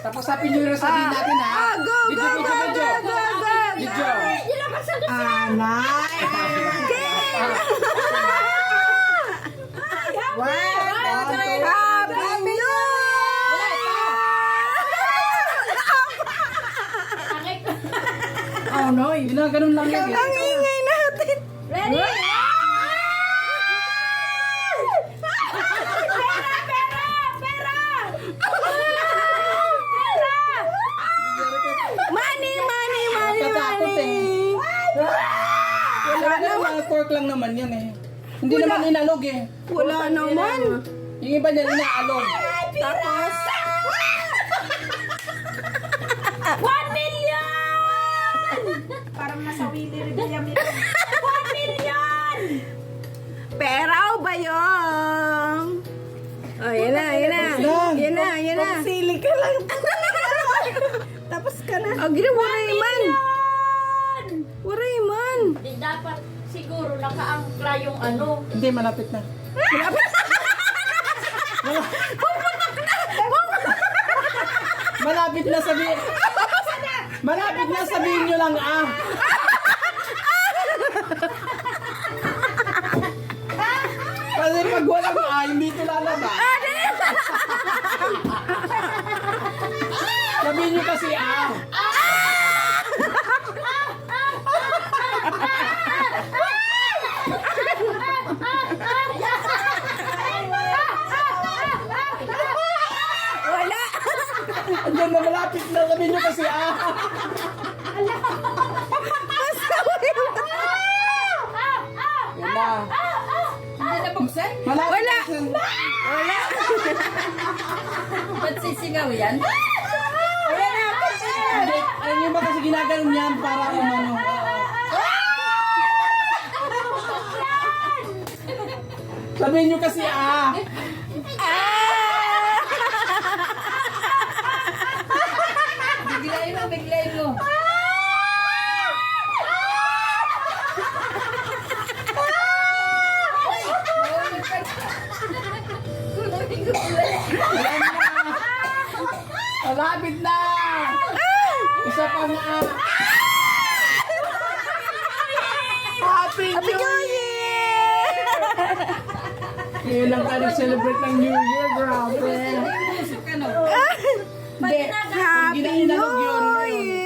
Tapos Happy New Year sabihin natin ha. Go, go, go, go, go, go. Video. Anay. Happy New Oh no, ganun lang yan. Ang ingay natin. Ready? Katakot eh. Wala naman, pork lang naman yan eh. Hindi naman inalog eh. Wala naman. Yung iba niya inaalog. Tapos, 1 million! Parang nasa Willy Rebellion. 1 million! pera o ba yun? Oh, yan na, yan na. Yan na, yan na. Sili ka lang. Tapos ka na. Oh, gina, waray man. Waray man. Di dapat siguro nakaangkla yung ano. Hindi, malapit na. Malapit na sabihin. Malapit na sabihin nyo lang ah. Kasi pag walang ah, hindi ito lalabas. Sabihin nyo kasi ah. Wala. Andiyan na malapit na, sabihin nyo kasi ah. Yan na. Hindi na buksan? Malapit Wala. na. Wala. Ba't sisigaw yan? Hindi, alam nyo ba kasi ginaganon yan para umano. Sabihin nyo kasi ah. Biglayin mo, biglayin mo. Ayan na. Malapit na. Isa pa nga. Happy New Year! Ngayon lang tayo nag-celebrate ng New Year, grabe. Hindi, Happy ginalog yun. New Year!